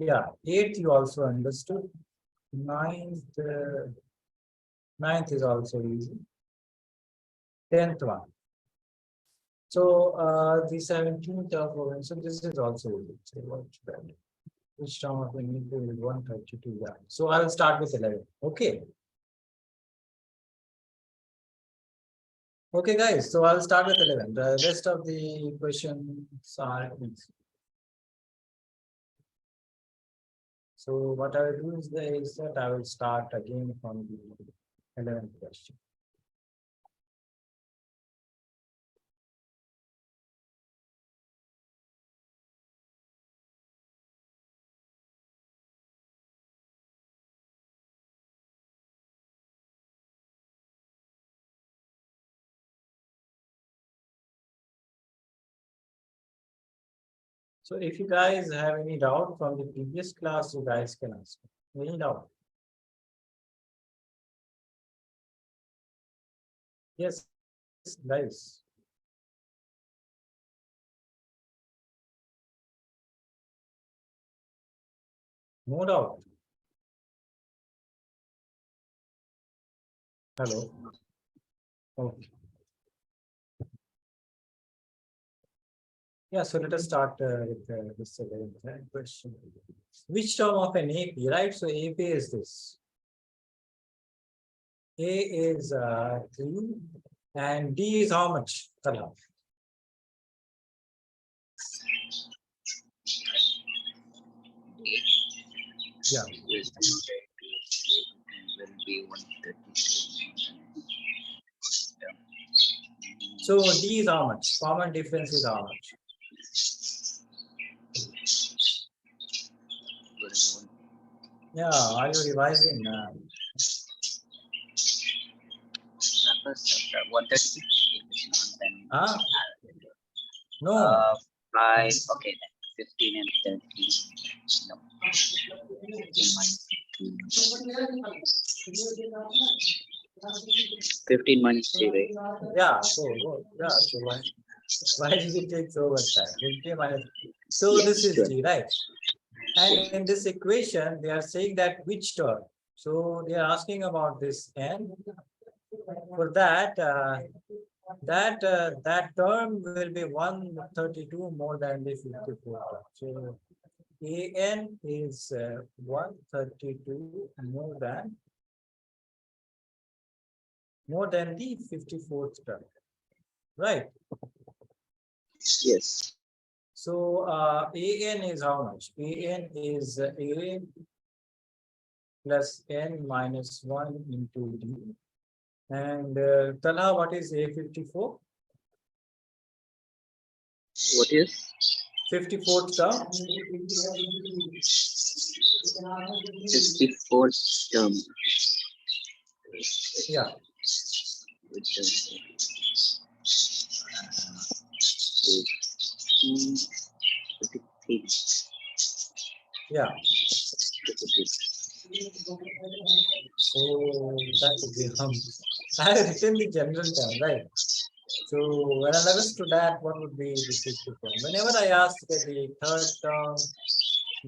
Yeah, 8th you also understood. 9th is also easy. 10th one. So the 17th of so this is also easy. So what should I do? Which term of the input is 132? Yeah. So I'll start with 11. Okay. Okay, guys. So I'll start with 11. The rest of the questions are easy. So what I will do is that I will start again from the 11th question. So if you guys have any doubt from the previous class, you guys can ask me. Any doubt? Yes, guys. No doubt. Hello. Okay. Yeah, so let us start with this question. Which term of an AP, right? So AP is this. A is 3 and D is how much? Talha? Yeah. Will be 132. So D is how much? Common difference is how much? Yeah, are you revising? 132. No. 5. Okay, then 15 and 13. No. 15 minus 3, right? Yeah, so why did it take so much time? 15 minus. So Yes, this is sure. D, right? And in this equation, they are saying that which term. So they are asking about this n. For that, that term will be 132 more than the 54. So an is 132 more than the 54th term, right? Yes. So an is how much? An is a plus n minus 1 into d. And Talha, what is A54? What is? 54th term. 54th term. Yeah. Which is 53. Yeah. So that would be I have written the general term, right? So when I levels to that, what would be the 54? Whenever I ask the third term,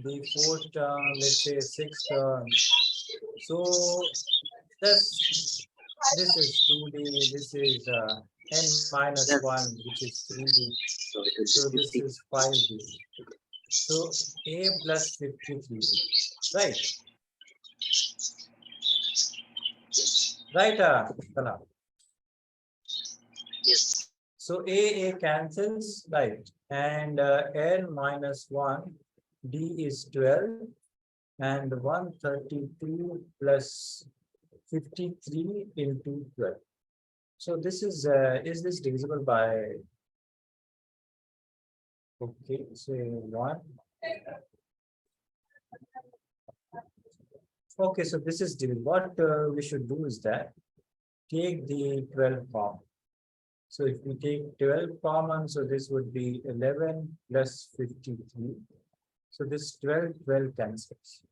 the fourth term, let's say sixth term. So this is 2D, this is n minus 1, which is 3D. So this is 5D. So A plus 53, right? Right, Talha? Yes. So A cancels, right? And n minus 1, D is 12, and 132 plus 53 into 12. So this is this divisible by, okay, so 1. Okay, so this is divisible. What we should do is that take the 12 common. So if we take 12 common, so this would be 11 plus 53. So this 12 cancels.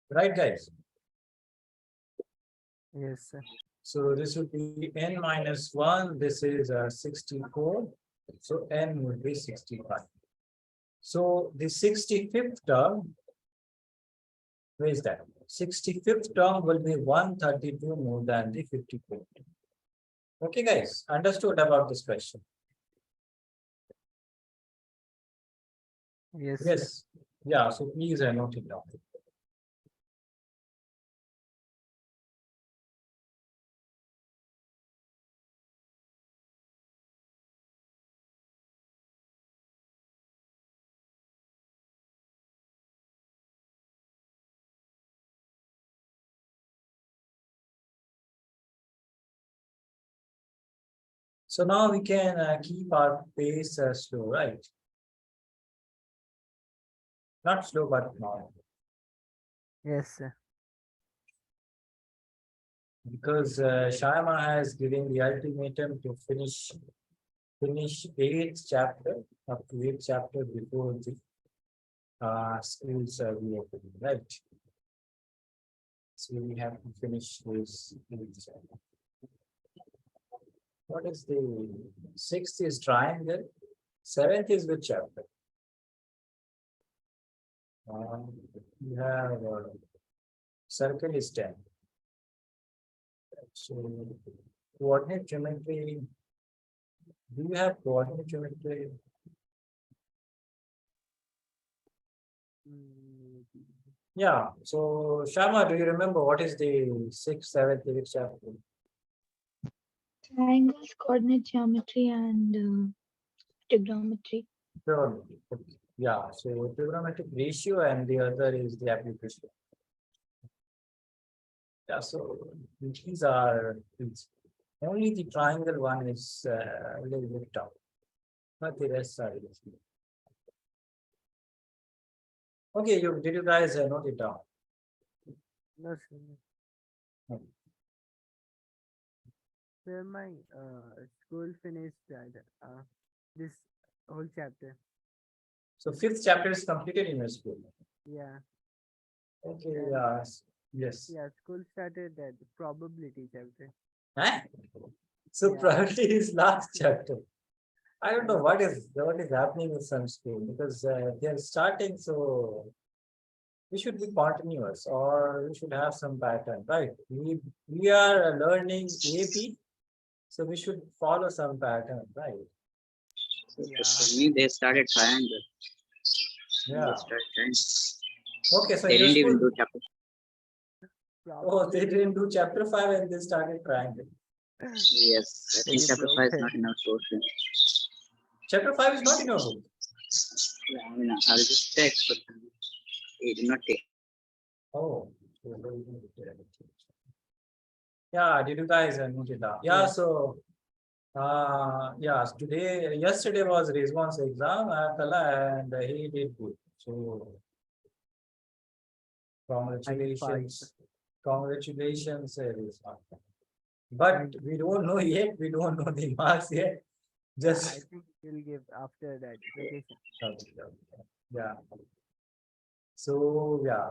Right, guys? Yes, sir. So this would be n minus 1. This is 64. So n would be 65. So the 65th term Where is that? 65th term will be 132 more than the 54th. Okay, guys, understood about this question? Yes. Yes. Yeah, so please note it down. So now we can keep our pace slow, right? Not slow, but normal. Yes, sir. Because Shyama has given the ultimatum to finish 8th chapter, up to 8th chapter before the schools reopening, right? So we have to finish this 8th chapter. What is the 6th is triangle, 7th is which chapter? We have circle is 10. So coordinate geometry. Do you have coordinate geometry? Yeah. So Shama, do you remember what is the 6th, 7th, 8th chapter? Triangles, coordinate geometry, and trigonometry. Trigonometry. Okay. Yeah. So trigonometric ratio and the other is the application. Yeah. So these are only the triangle one is a little bit tough, but the rest are easy. Okay, did you guys note it down? No, sir. Okay. Sir, my school finished this whole chapter. So 5th chapter is completed in your school. Yeah. Okay, And- yes. Yes. Yeah, school started that probability chapter. Huh? So Yeah. probably is last chapter. I don't know what is happening with some school because they are starting, so we should be continuous or we should have some pattern, right? We are learning AP, so we should follow some pattern, right? So Yeah. for me, they started triangle. Yeah. They started triangle. Okay, so They your didn't even school, do chapter. oh, they didn't do chapter 5 and they started triangle. Yes, I think Very chapter 5 is broken. not enough portion. Chapter 5 is not in your book. Yeah, I mean, I'll just check, but it did not take. Oh. Yeah, did you guys note it down? Yeah, Yes. so yes, yesterday was Rizwan's exam and he did good. So congratulations. Congratulations, Rizwan. But we don't know yet, we don't know the marks yet. I Just think we'll give after that vacation. yeah. So yeah.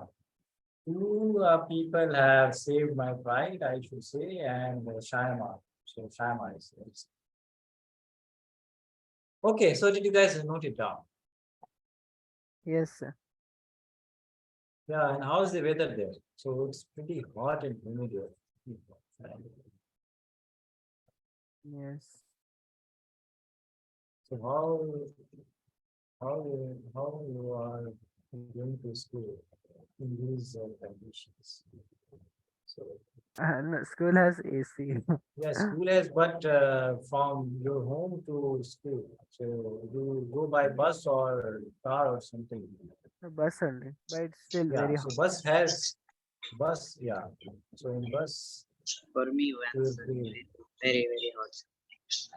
Two people have saved my pride, I should say, and Shayama. So Shayama is. Okay, so did you guys note it down? Yes, sir. Yeah, and how's the weather there? So it's pretty hot and humid here. Yes. So how you are going to school in these conditions? So No, school has AC. yeah, school has, but from your home to school. So you go by bus or car or something. The bus only, but it's still Yeah, very so hot. bus, yeah. So in bus, For me, will vans are be, very, very hot.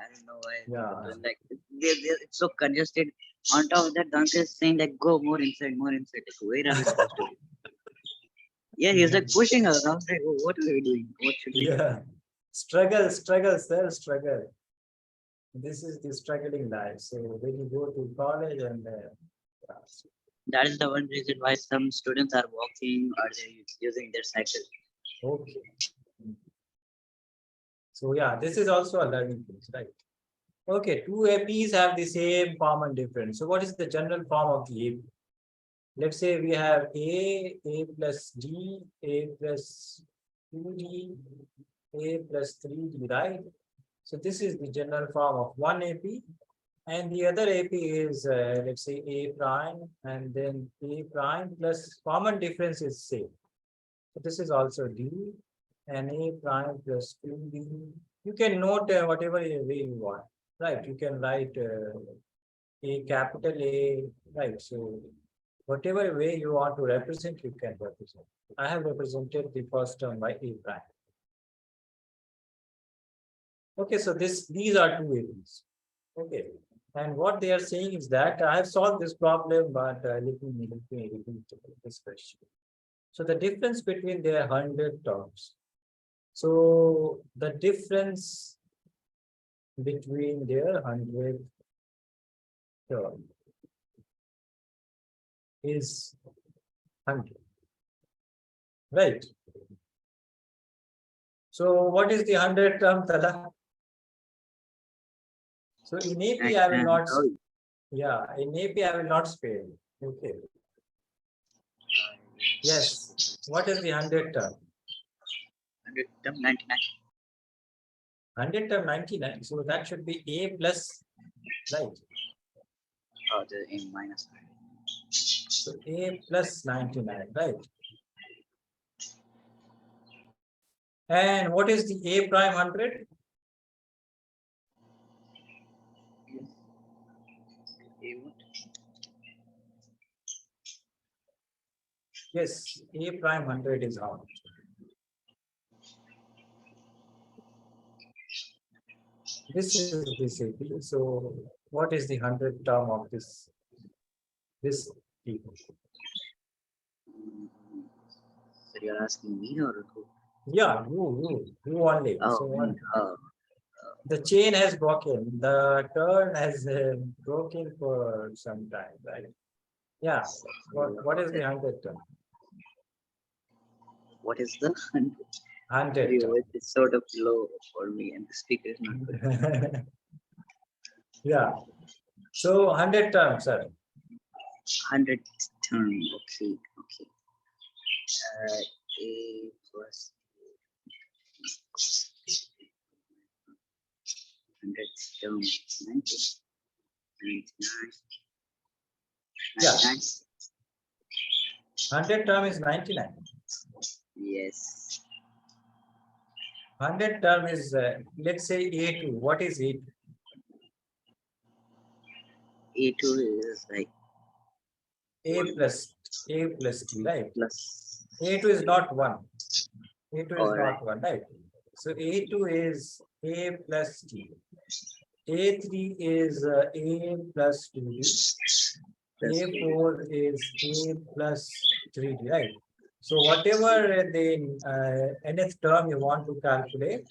I don't know why. yeah. But like, it's so congested. On top of that, the uncle is saying like, go more inside, more inside. Like, where are we supposed to go? Yeah, he's like pushing us. I was like, oh, what are we doing? What should we do? Yeah. Struggle, sir, struggle. This is the struggling life. So when you go to college and yeah. That is the one reason why some students are walking or they're using their cycle. Okay. So yeah, this is also a learning phase, right? Okay, two APs have the same form and difference. So what is the general form of the AP? Let's say we have A plus D, A plus 2D, A plus 3D, right? So this is the general form of one AP, and the other AP is, let's say, A prime, and then A prime plus common difference is same. So this is also D, and A prime plus 2D. You can note whatever way you want, right? You can write A capital A, right? So whatever way you want to represent, you can represent. I have represented the first term by A prime. Okay, so these are two APs. Okay, and what they are saying is that I have solved this problem, but let me repeat this question. So the difference between their 100 terms. So the difference between their 100 terms is 100, right? So what is the 100 term, Tala? So in AP, I will not, yeah, in AP, I will not spare you. Okay. Yes. What is the 100 term? 100 term 99. 100 term 99. So that should be A plus, right? Oh, the A minus. So A plus 99, right? And what is the A prime 100? A what? Yes, A prime 100 is how much? This is this AP. So what is the 100 term of this people? So you're asking me or who? Yeah, you only. Oh, So what? oh, The chain has broken. The turn has broken for some time, right? Yeah. What is the 100 term? what is the 100? 100 Your term. voice is sort of low for me, and the speaker is not good. Yeah. So 100 terms, sir. 100 term. Okay, okay. A plus 100 term 90, 99, Yeah. 99. 100 term is 99. Yes. 100 term is, let's say A2. What is A2? A2 is like A plus T, right? plus. A2 is not 1. A2 is Alright. not 1, right? So A2 is A plus T. A3 is A plus 2D. A4 is A plus 3D, right? So whatever the nth term you want to calculate,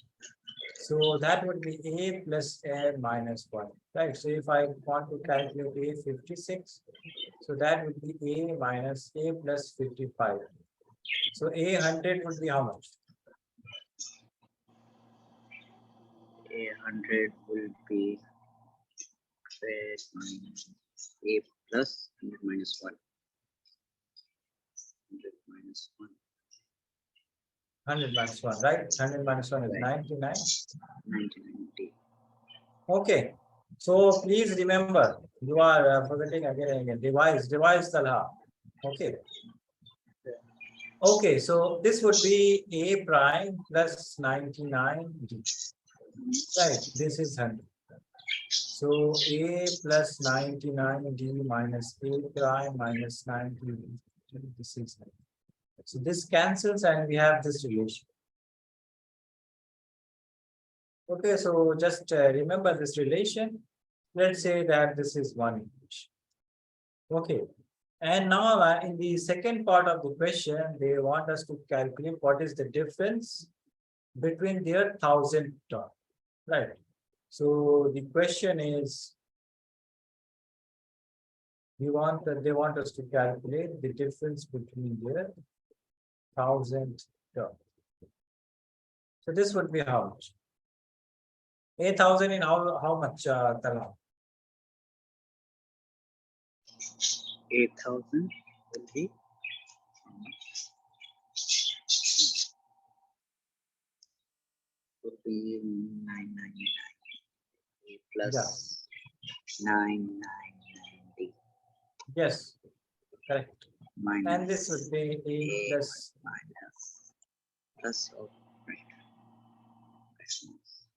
so that would be A plus n minus 1, right? So if I want to calculate A56, so that would be A minus A plus 55. So A100 would be how much? A100 will be A plus 100 minus 1. 100 minus 1. 100 minus 1, right? 100 minus 1 is Right. 99. 99. Okay. So please remember, you are forgetting again and again. Revise Talha. Okay. Okay, so this would be A prime plus 99D. Right, this is 100. So A plus 99D minus A prime minus 90. This is 100. So this cancels and we have this relation. Okay, so just remember this relation. Let's say that this is one equation. Okay, and now in the second part of the question, they want us to calculate what is the difference between their 1000 terms, right? So the question is, they want us to calculate the difference between their 1000 terms. So this would be how much? 8,000 in how much, Tala? 8,000 Buddhi. Would be 999 plus 990 Yes, correct. minus And this would be A plus, plus of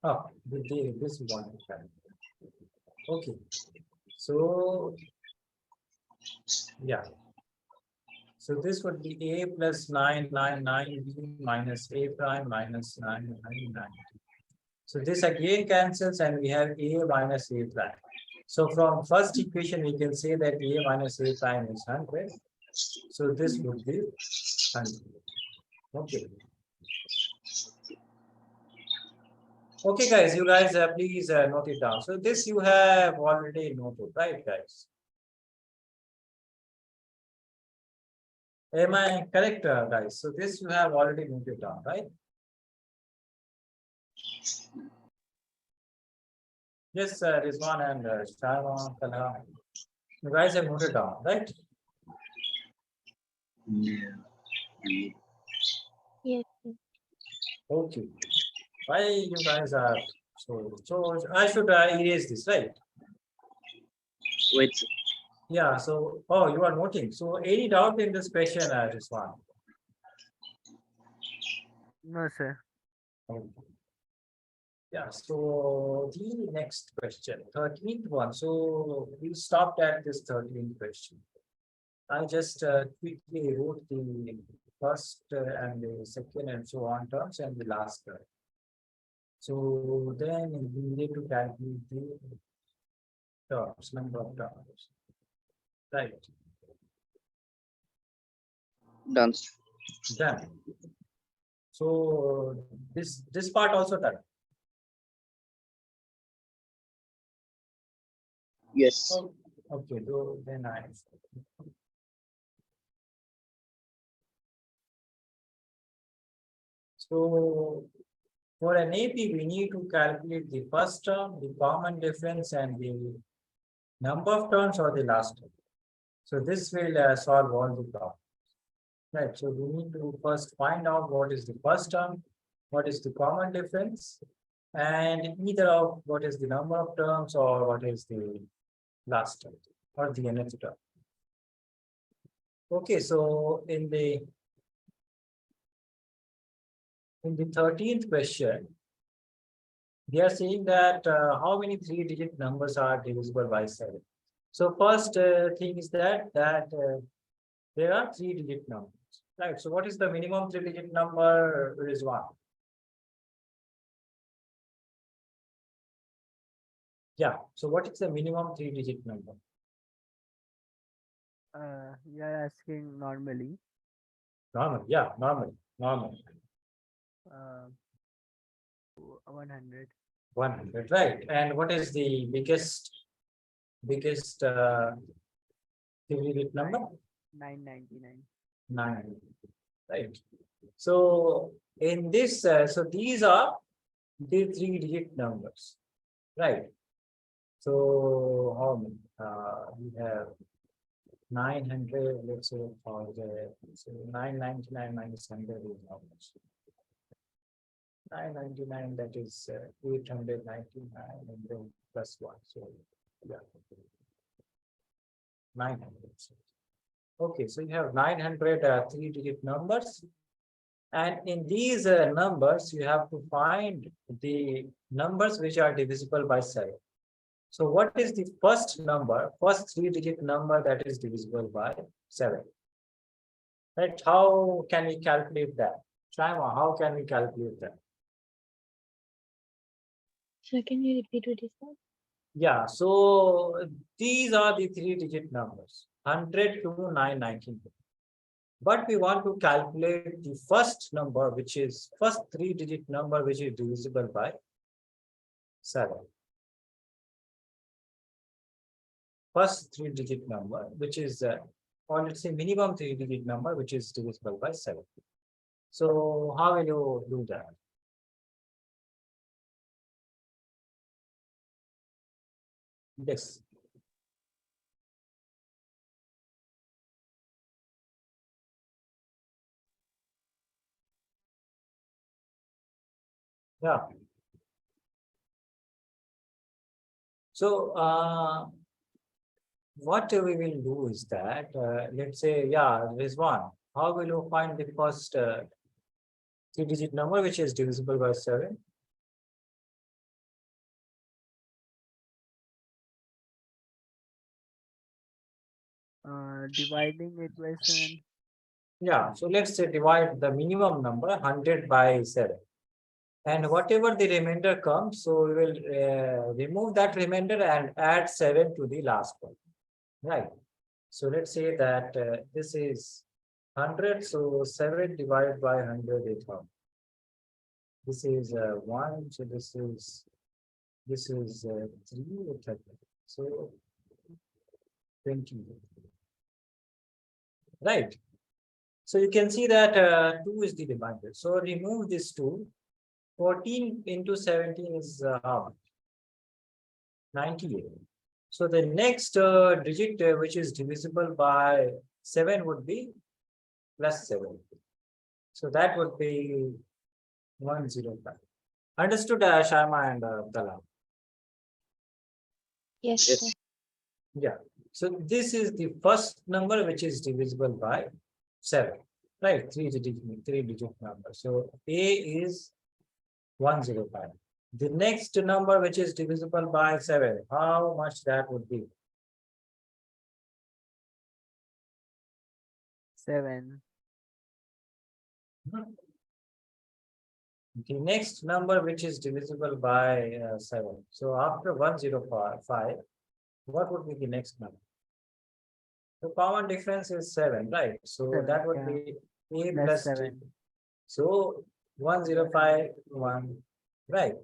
oh, this one. Okay. So, yeah. So this would be A plus 999 B minus A prime minus 999. So this again cancels and we have A minus A prime. So from first equation, we can say that A minus A prime is 100. So this would be 100. Okay. Okay, guys, you guys please note it down. So this you have already noted, right, guys? Am I correct, guys? So this you have already noted down, right? Yes, Rizwan and Shahwan, Kala. You guys have noted down, right? No. Yes. Okay. Why you guys are so I should erase this, right? Which Yeah, so oh you are noting. So any doubt in this question, Rizwan? No, sir. Okay. Yeah, so the next question, 13th one. So we stopped at this 13th question. I just quickly wrote the first and the second and so on terms and the last term. So then we need to calculate the terms, number of terms. Right, done. done. So this part also done. Yes. Oh, okay, so then I. So for an AP, we need to calculate the first term, the common difference, and the number of terms or the last term. So this will solve all the problems. Right. So we need to first find out what is the first term, what is the common difference, and either of what is the number of terms or what is the last term or the nth term. Okay, so in the 13th question, they are saying that how many three-digit numbers are divisible by 7. So first thing is that there are three-digit numbers, right? So what is the minimum three-digit number? Is 1. Yeah. So what is the minimum three-digit number? You are asking normally. Normal. Yeah, normal. Normal. Uh, 100. 100, right? And what is the biggest three-digit number? 999. 9, right? So in this, so these are the three-digit numbers, right? So how many? We have 900. Let's say for the so 999 minus 100 is how much? 999. That is 899, and then plus 1. So yeah, 900. Okay, so you have 900 three-digit numbers. And in these numbers, you have to find the numbers which are divisible by 7. So what is the first number, first three-digit number that is divisible by 7? Right? How can we calculate that? Shaima, how can we calculate that? So can you repeat what you said? Yeah, so these are the three-digit numbers, 100 to 919. But we want to calculate the first number, which is first three-digit number, which is divisible by 7. First three-digit number, which is, or let's say minimum three-digit number, which is divisible by 7. So how will you do that? Yes. Yeah. So what we will do is that let's say, yeah, there is one. How will you find the first three-digit number which is divisible by 7? Dividing it by 7. Yeah, so let's say divide the minimum number 100 by 7. And whatever the remainder comes, so we will remove that remainder and add 7 to the last one. Right. So let's say that this is 100. So 7 divided by 100 is how? This is 1. So this is 3 or 30. So 20. Right. So you can see that 2 is the remainder. So remove this 2. 14 into 17 is how much? 98. So the next digit which is divisible by 7 would be plus 7. So that would be 105. Understood, Sharma and Abdallah? Yes, Yes. sir. Yeah. So this is the first number which is divisible by 7. Right? Three-digit number. So A is 105. The next number which is divisible by 7, how much that would be? 7. The next number which is divisible by 7. So after 105, what would be the next number? The common difference is 7, right? So 7, that would yeah. be A Plus plus 7. T. So 105, 1, right?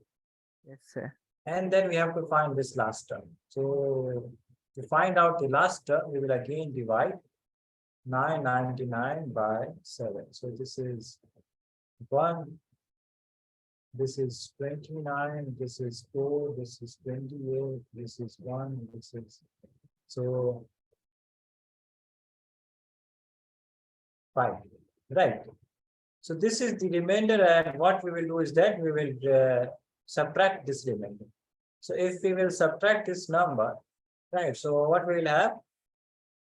Yes, sir. And then we have to find this last term. So to find out the last term, we will again divide 999 by 7. So this is 1. This is 29, this is 4, this is 28, this is 1, this is so 5, right? So this is the remainder, and what we will do is that we will subtract this remainder. So if we will subtract this number, right? So what we will have?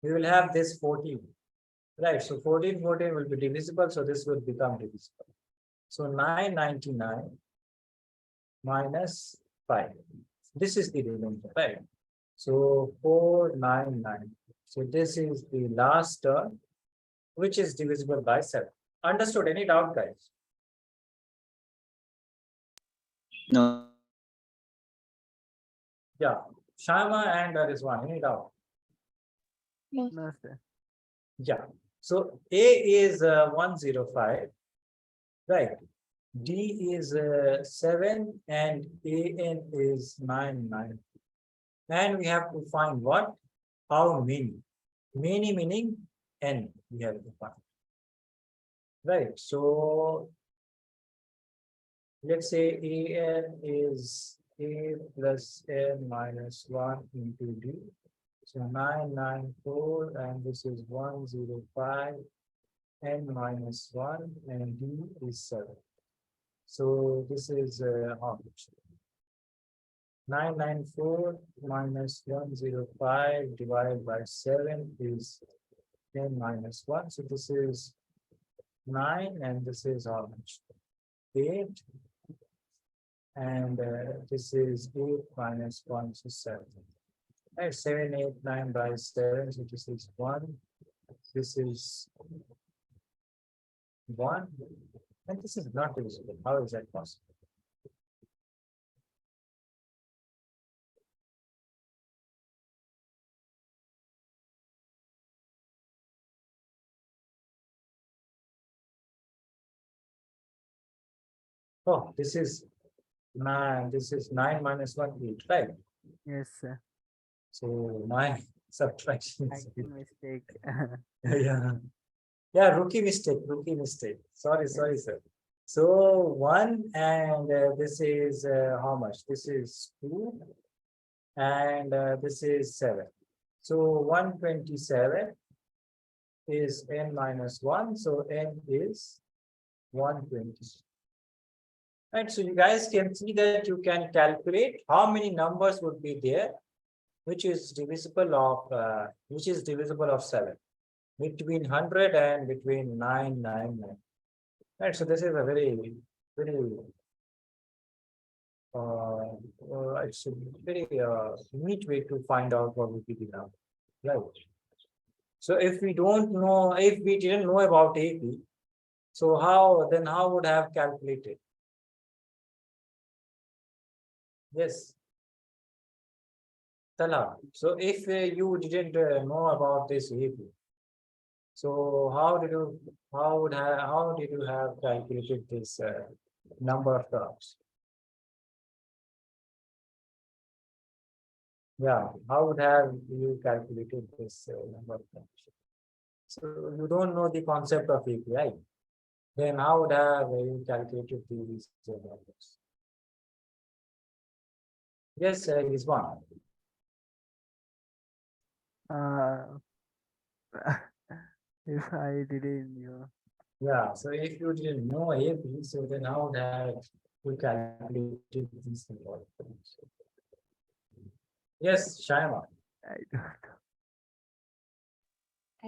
We will have this 14, right? So 14 will be divisible, so this will become divisible. So 999 minus 5. This is the remainder, right? So 499. So this is the last term, which is divisible by 7. Understood? Any doubt, guys? No. Yeah. Shama and Rizwan, any doubt? No. No, sir. Yeah. So A is 105, right? D is 7 and AN is 99. And we have to find what? How many? Many meaning N we have to find. Right. So let's say AN is A plus N minus 1 into D. So 994 and this is 105 N minus 1 and D is 7. So this is how much? 994 minus 105 divided by 7 is 10 minus 1. So this is 9 and this is how much? 8. And this is 8 minus 1, so 7. Right, 7, 8, 9 by 7. So this is 1. This is 1. And this is not divisible. How is that possible? Oh, this is 9. This is 9 minus 1, 8, right? Yes, sir. So my subtraction is Action mistake. yeah. Yeah, rookie mistake. Sorry, sir. So 1 and this is how much? This is 2 and this is 7. So 127 is n minus 1. So n is 120. Right, so you guys can see that you can calculate how many numbers would be there, which is divisible of 7, between 100 and between 999. Right, so this is a very it's a very neat way to find out what would be the number. Right. So if we don't know, if we didn't know about AP, so how would have calculated? Yes. Tala. So if you didn't know about this AP, so how did you have calculated this number of terms? Yeah, how would have you calculated this number of terms? So you don't know the concept of AP, right? Then how would have you calculated these numbers? Yes, is one. Uh, if I didn't know. Yeah, so if you didn't know AP, so then how would have you calculated these numbers? Yes, Shayama. I don't know.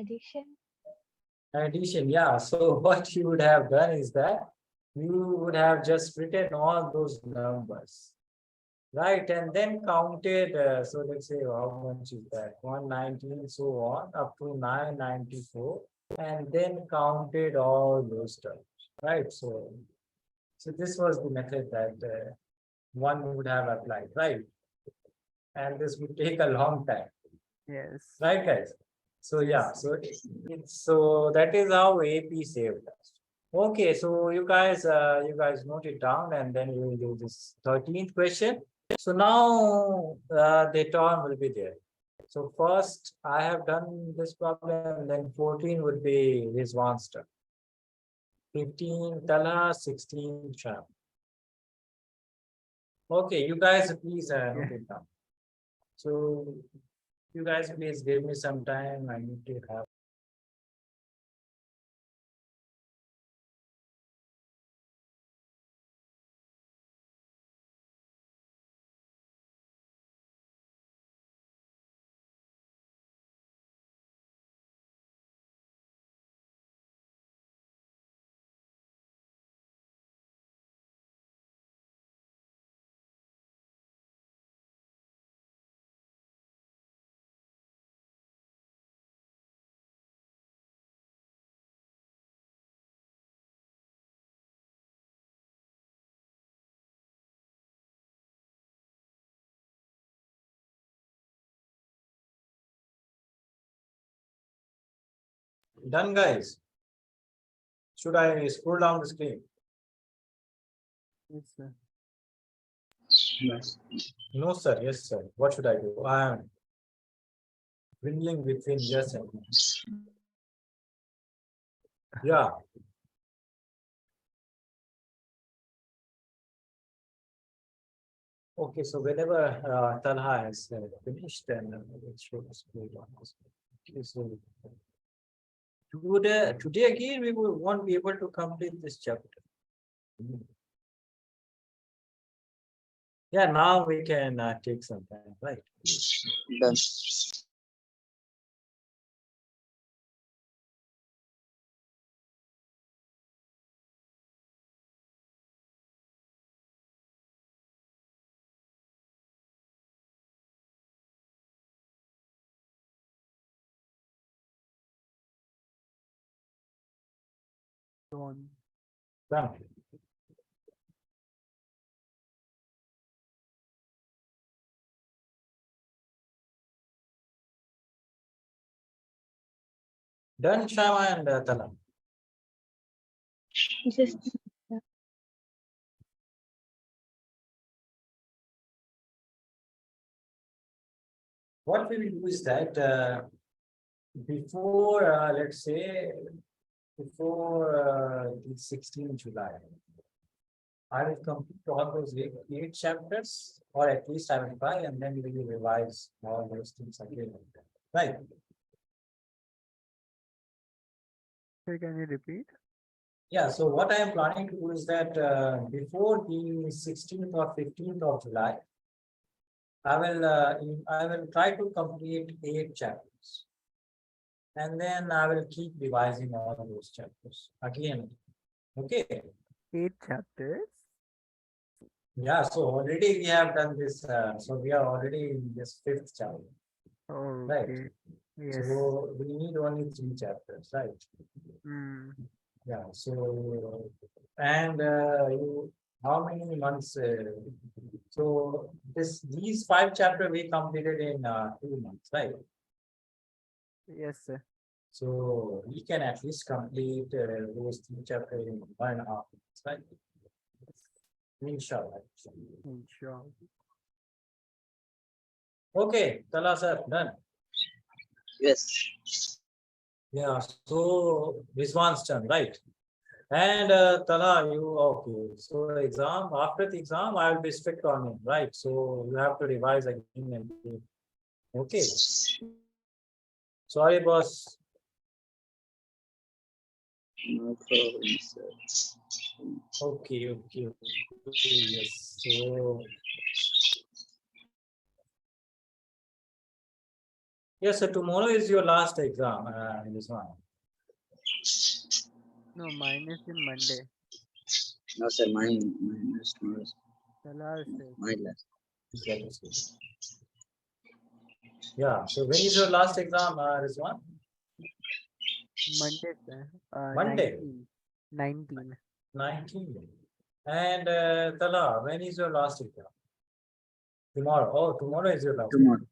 Addition. Addition, yeah. So what you would have done is that you would have just written all those numbers, right? And then counted. So let's say how much is that? 119, so on, up to 994, and then counted all those terms, right? So this was the method that one would have applied, right? And this would take a long time. Yes. Right, guys? So yeah, Yes. so that is how AP saved us. Okay, so you guys note it down, and then we will do this 13th question. So now the term will be there. So first I have done this problem, then 14 would be Rizwan's turn. 15 Tala, 16 Sham. Okay, you guys please note it down. So you guys please give me some time. I need to have. Done, guys. Should I scroll down the screen? Yes, sir. No, sir. Yes, sir. What should I do? I am dwindling between yes and no. Yeah. Okay, so whenever Talha has finished, then let's show the scroll down. Okay, so today again we won't be able to complete this chapter. Yeah, now we can take some time, right? Done. Don't. Done. Done, Shama and Talha. Just What we will do is that before, let's say, before the 16th July, I will complete all those eight chapters, or at least I will try, and then we will revise all those things again. Right? Sir, can you repeat? Yeah, so what I am planning to do is that before the 16th or 15th of July, I will try to complete 8 chapters, and then I will keep revising all those chapters again. Okay. 8 chapters. Yeah, so already we have done this. So we are already in this 5th chapter, right? Okay. Yes. So we need only 3 chapters, right? Hmm. Yeah. So and how many months? So these 5 chapters we completed in 2 months, right? Yes, sir. So we can at least complete those 3 chapters in 1.5 months, right? Inshallah. Sure. Okay, Tala sir, done. Yes. Yeah, so this one's turn, right? And Tala, you okay? So exam after the exam, I will be strict on you, right? So you have to revise again and again. Okay. Sorry, boss. No problem, sir. Okay, okay, okay. Yes. So yes, so tomorrow is your last exam. This one. No, mine is in Monday. No, sir. Mine is tomorrow. The last day. My last. That is good. Yeah. So when is your last exam, Rizwan? Monday, sir. Monday. 19. 19. And Tala, when is your last exam? Tomorrow. Oh, tomorrow is your last. Tomorrow.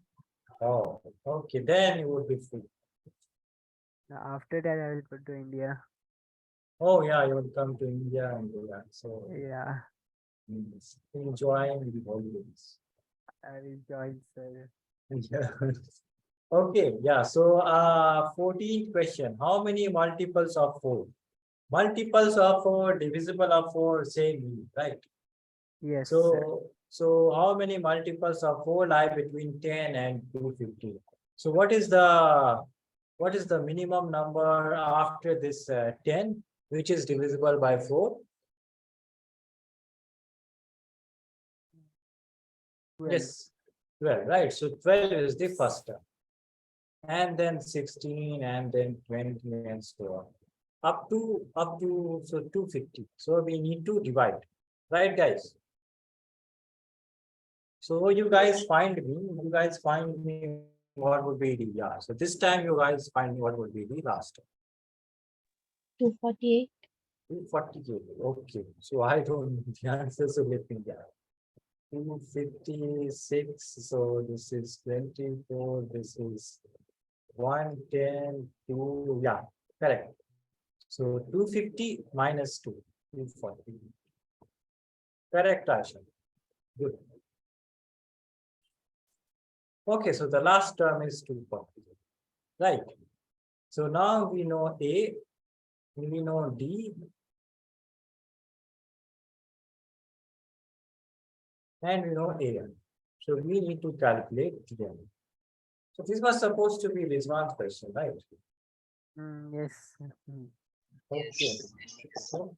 Oh, okay. Then you would be free. After that, I will go to India. Oh, yeah, you will come to India and do that. So Yeah, enjoying the holidays. I will join, sir. Yeah. Okay, yeah. So 14th question. How many multiples of 4? Multiples of 4, divisible of 4, same, right? Yes, sir. So how many multiples of 4 lie between 10 and 250? So what is the minimum number after this 10, which is divisible by 4? 12. Yes, 12, right? So 12 is the first term. And then 16, and then 20, and so on. Up to so 250. So we need to divide, right, guys? So you guys find me what would be the, yeah. So this time you guys find me what would be the last term. 248. 248. Okay. So I don't know the answer, so let me get 256. So this is 24. This is 110, 2. Yeah, correct. So 250 minus 2, 240. Correct, Asha. Good. Okay, so the last term is 240. Right. So now we know A, we know D, and we know A. So we need to calculate together. So this was supposed to be Rizwan's question, right? Yes. Okay. Okay, so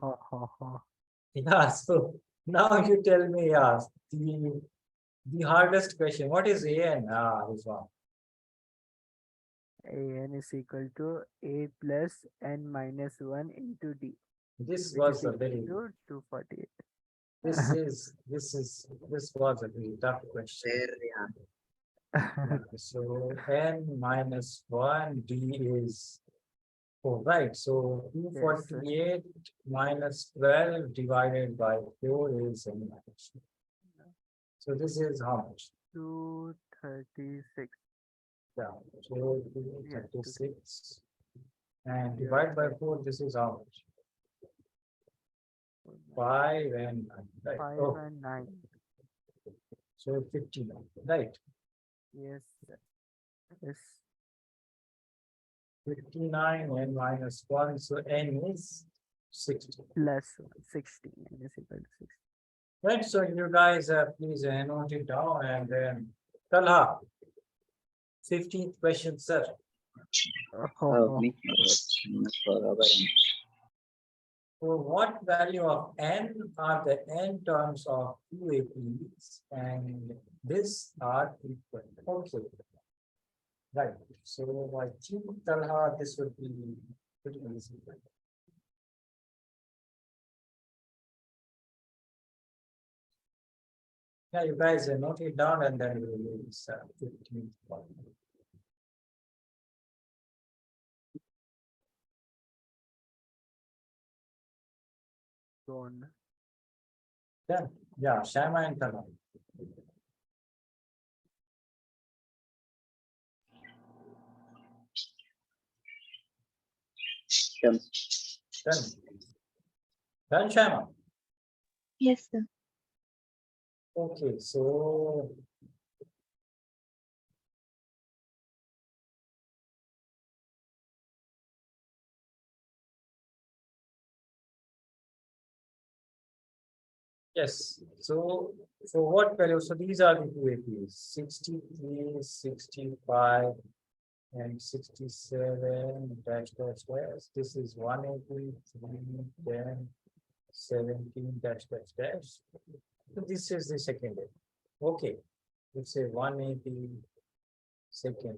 Ho, ho, ho. yeah, so now you tell me, yeah, the hardest question. What is AN, Rizwan? An is equal to A plus N minus 1 into D, This which is was a equal very, to 248. this was a very tough question. Very hard. Yeah, so N minus 1, D is 4, right? So Yes, sir. 248 minus 12 divided by 4 is N minus 2. So this is how much? 236. Yeah, so Yeah, 236. And divide by 4, this is how much? 5 and 9, right? 5 Oh, and 9. so 59, right? Yes, sir. Yes. 59 and minus 1, so N is 60. Plus 16. N is equal to 16. Right, so you guys please note it down, and then Talha, 15th question, sir. Ho, Oh, ho. me. For Robert. So what value of n are the n terms of two APs and this are equal? Okay. Right. So I think Talha, this would be pretty easy. Yeah, you guys note it down and then we will use 15. Done. Then, yeah, Shama and Talha. Done. Then Shama. Yes, sir. Okay, so yes, so what value? So these are the two APs 63, 65, and 67 dash dash dash. This is 180, 10, 17 dash dash dash. So this is the second AP. Okay, let's say 180 second.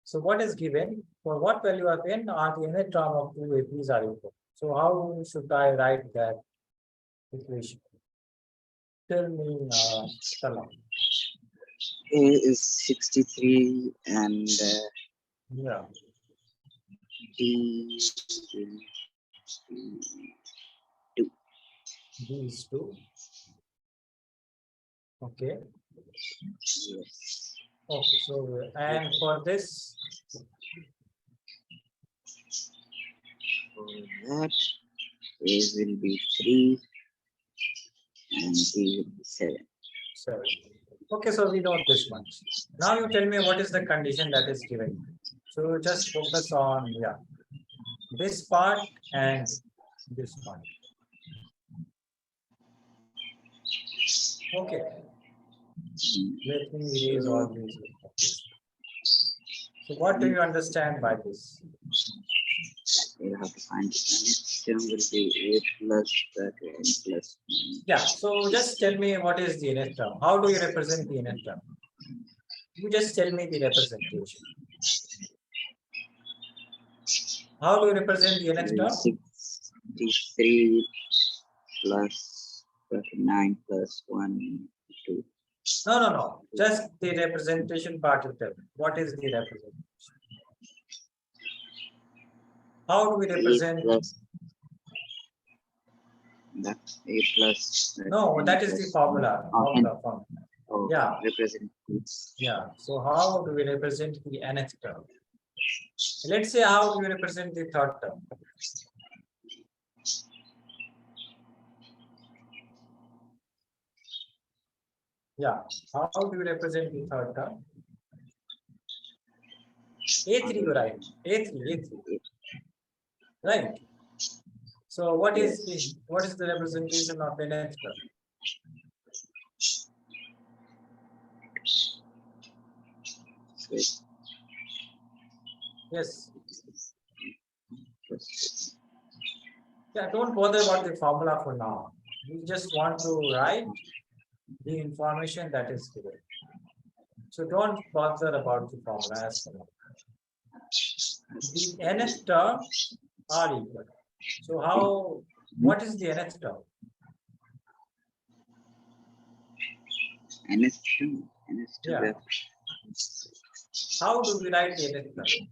So what is given? For what value of n are the nth term of two APs are equal? So how should I write that equation? Tell me, Salam. A is 63 and Yeah, D is these two. Okay. yes. Okay. So and for this, For that, A will be 3 and D will be 7. so okay. So we know this much. Now you tell me what is the condition that is given. So just focus on this part and this part. Okay. Let me erase all these. So what do you understand by this? You have to find the next term will be 8 plus 30 plus 9. Yeah. So just tell me what is the nth term. How do you represent the nth term? You just tell me the representation. How do you represent the nth term? 63 plus 39 plus 1, 2. No. Just the representation part you tell me. What is the representation? How do we 8 represent? plus that 8 plus No, 39 that is the plus formula. Formula. Oh, Yeah. represent. Yeah. So how do we represent the nth term? Let's say how do we represent the third term? Yeah. How do we represent the third term? A3, right? A3. Right. So what is the representation of the nth term? Yes. Yeah, don't bother about the formula for now. We just want to write the information that is given. So don't bother about the formula as well. The nth term are equal. So what is the nth term? nth term. Yeah. How do we write the nth term?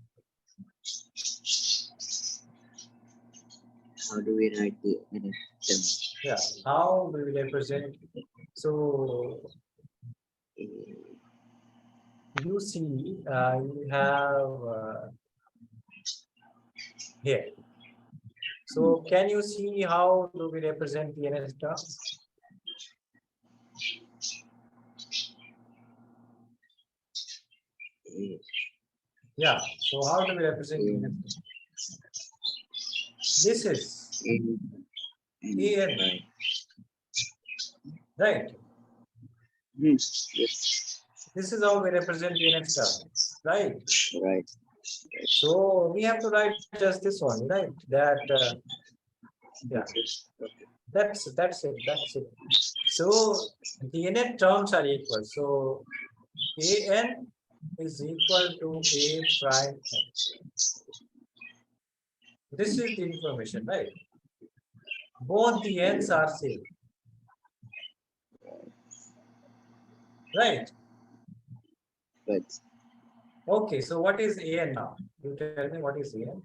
How do we write the nth term? Yeah. How do we represent? So you see, you have here. So can you see how do we represent the nth term? Yeah. So how do we represent the nth term? This is N, right. Yes. This is how we represent the nth term, right? Right. So we have to write just this one, right? That yeah, that's it. That's it. So the nth terms are equal. So an is equal to a prime n. This is the information, right? Both the n's are same, right? Right. Okay, so what is an now? You tell me what is an?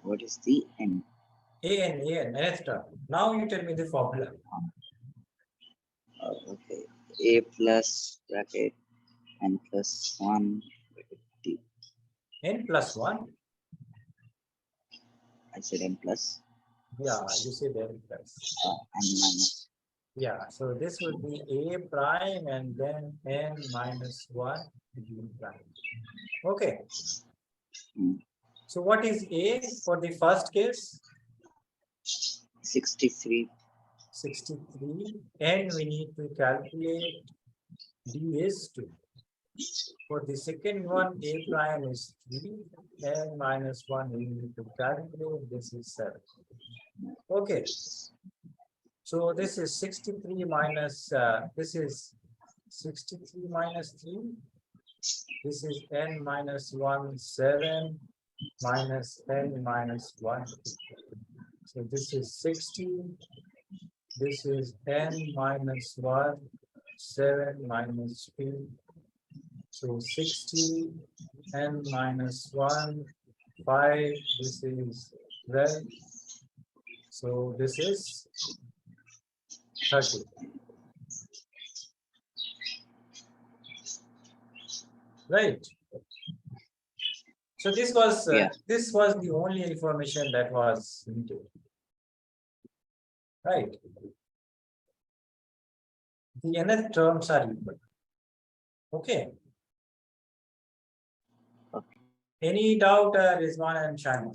What is the n? Nth term. Now you tell me the formula. Okay. A plus bracket n plus 1 bracket t. N plus 1. I said n plus Yeah, you say n plus. n minus. Yeah, so this would be a prime and then n minus 1 b prime. Okay. Hmm. So what is a for the first case? 63. 63. And we need to calculate d is 2. For the second one, a prime is 3. N minus 1 we need to calculate. This is 7. Okay. So this is 63 minus, this is 63 minus 3. This is n minus 1, 7 minus n minus 1. So this is 60. This is n minus 1, 7 minus 3. So 60, n minus 1, 5. This is 12. So this is 30. Right. So this was Yeah. the only information that was needed. Right. The nth terms are equal. Okay. Okay. Any doubt, Rizwan and Shana?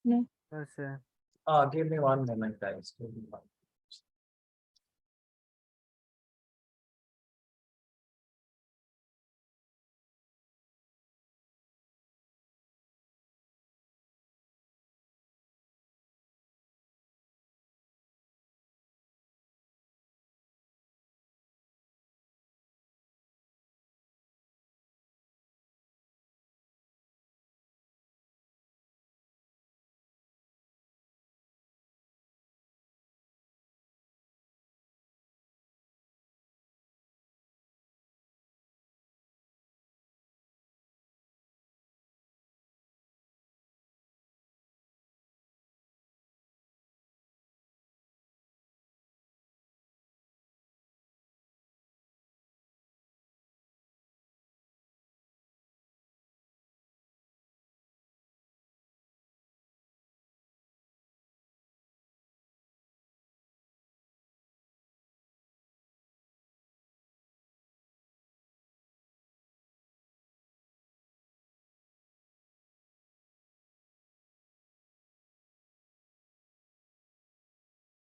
No. No, sir. Give me one moment, guys. Give me one.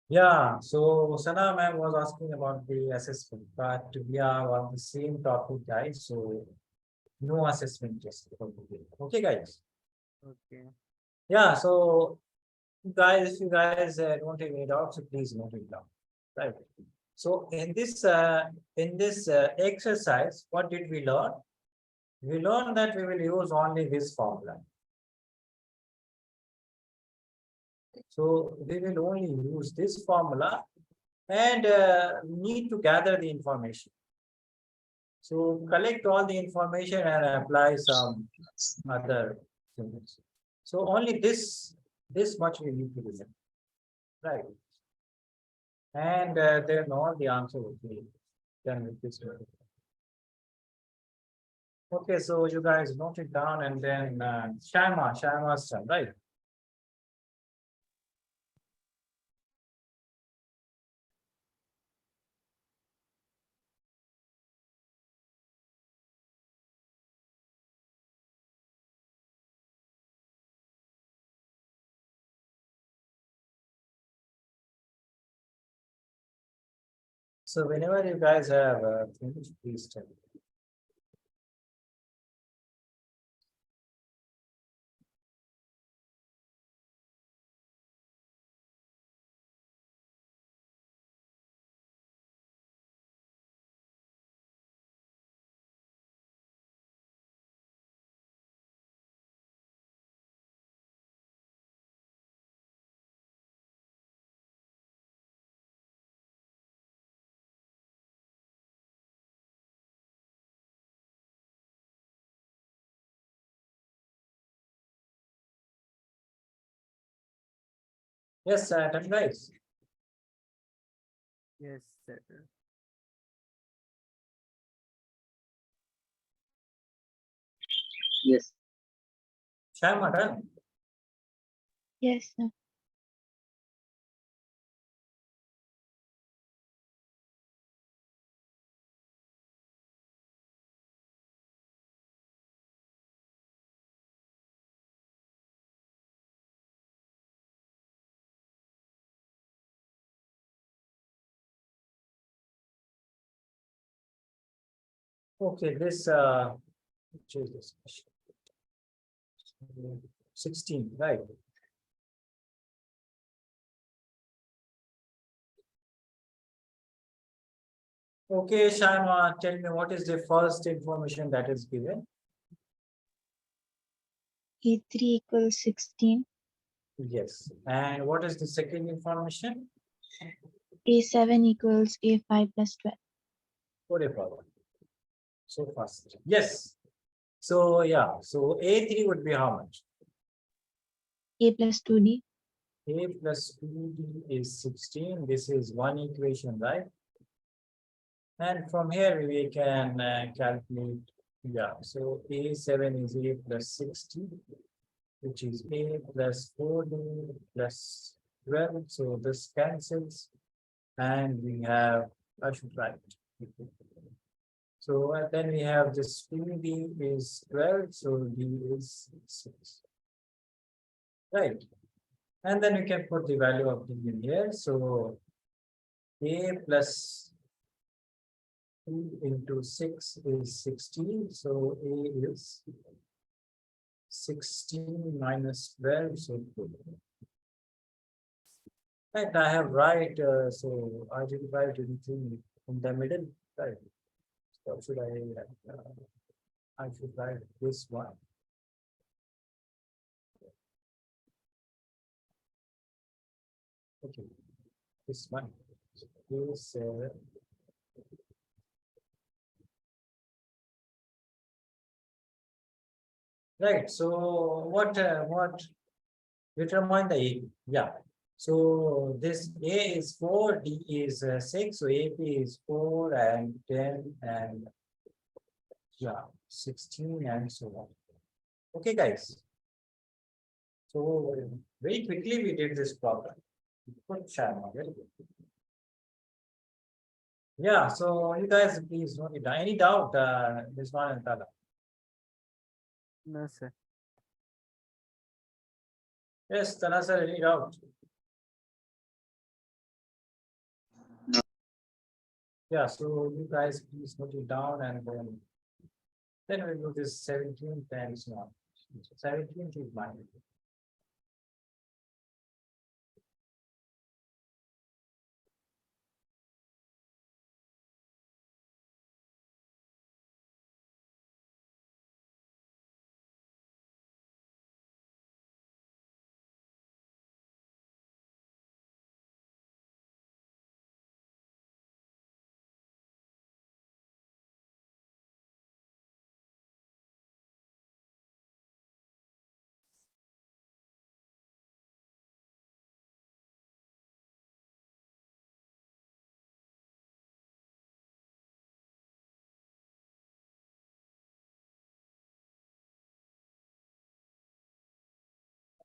Yeah, so Sana ma'am was asking about the assessment, but we are on the same topic, guys. So no assessment test. Okay, guys. Okay. Yeah, so guys, if you guys don't have any doubts, so please note it down. Right. So in this exercise, what did we learn? We learned that we will use only this formula. So we will only use this formula and need to gather the information. So collect all the information and apply some other things. So only this much we need to do, right? And then all the answer will be done with this way. Okay, so you guys note it down and then Shama's turn, right? So whenever you guys have finished, please tell me. Yes, Saturn, guys. Yes, sir. Yes. Shama, done. Yes, sir. Okay, this choose this question. 16, right? Okay, Shama, tell me what is the first information that is given? A3 equals 16. Yes. And what is the second information? A7 equals A5 plus 12. What about? So fast. Yes. So yeah. So A3 would be how much? A plus 2D. A plus 2D is 16. This is one equation, right? And from here we can calculate. Yeah. So A7 is A plus 60, which is A plus 4D plus 12. So this cancels. And we have, I should write. So then we have this 2D is 12, so D is 6. Right. And then we can put the value of D in here. So A plus 2 into 6 is 16. So A is 16 minus 12. So 2. Right. I have right. So I did write anything in the middle. Right. So should I should write this one. Okay. This one is right. So what determine the A? Yeah. So this A is 4, D is 6, so AP is 4 and 10 and yeah, 16 and so on. Okay, guys. So very quickly we did this problem. Good channel. Very good. Yeah, so you guys please note it down. Any doubt, this one and Tala? No, sir. Yes, Tala sir, any doubt? No. Yeah, so you guys please note it down and then we do this 17 times 1. 17 is mine.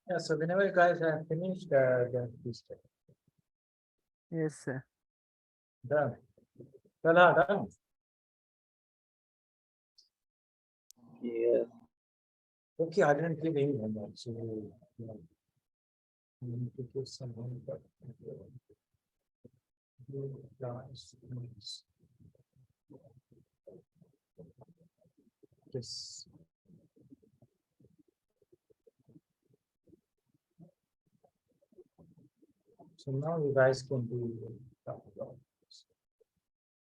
Yeah, so whenever you guys have finished, then please check. Yes, sir. Done. Tala, done. Yeah. Okay, I didn't give any homework, so yeah, we need to give some homework. Yes. So now you guys can do talk about this.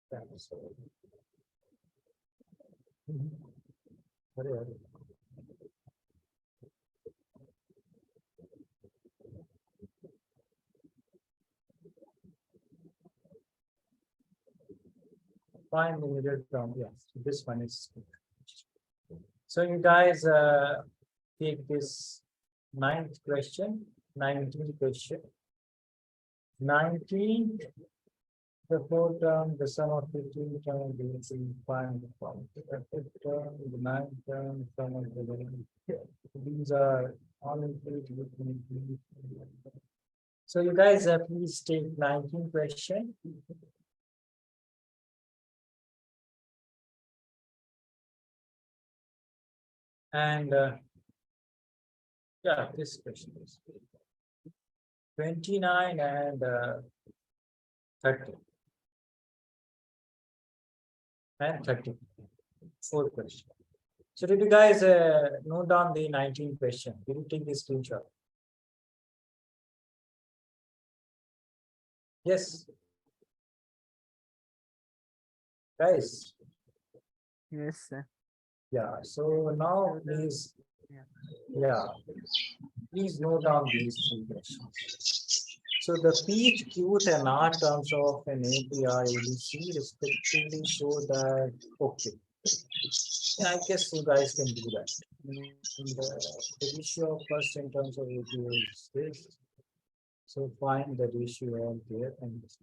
That's all. Very well. 5 minute term, yes, this one is. So you guys take this 19th question. 19, the fourth term, the sum of 15 terms, the find from the fifth term, the ninth term, sum of the 11. These are all included. So you guys please take 19 question. And yeah, this question is 29 and 30. And 30. Fourth question. So did you guys note down the 19 question? Did you take the screenshot? Yes. Guys. Yes, sir. Yeah. So now please, yeah, please note down these three questions. So the P, Q, and R terms of an APR ABC respectively show that, okay. Yeah, I guess you guys can do that. And the ratio of first in terms of APR is this. So find the ratio of there and this.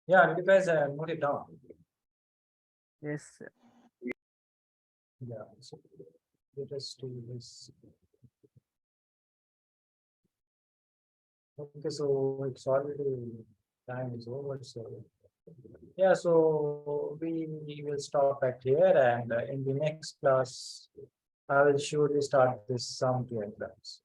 Yeah, did you guys note it down? Yes, sir. Yeah, so let us do this. Okay, so it's already time is over. So yeah, so we will stop at here, and in the next class, I will surely start this sum diagrams.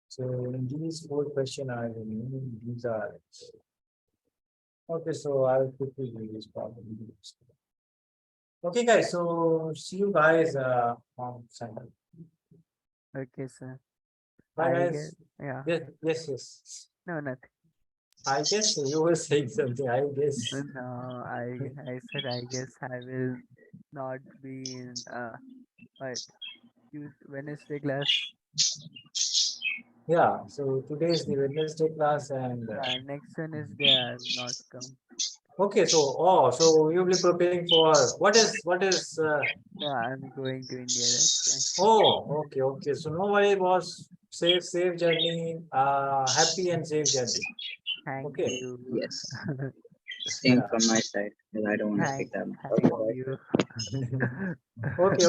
So in these four questions, I will mean these are okay. So I will quickly do this problem. Okay, guys. So see you guys on Sunday. Okay, sir. Bye, I guys. guess, yeah. Yes. No, nothing. I guess you were saying something. I guess. No, I said I guess I will not be in what Wednesday class. Yeah. So today is the Wednesday class, and Next Wednesday I will not come. okay. So you'll be preparing for what is? No, I'm going to India. That's Oh, okay. So no worry, boss. Safe journey. Happy and safe journey. why. Thank Okay. you. Yes. Same Yeah. from my side, because I don't want to speak that much. Thank Okay, bye. you. Okay.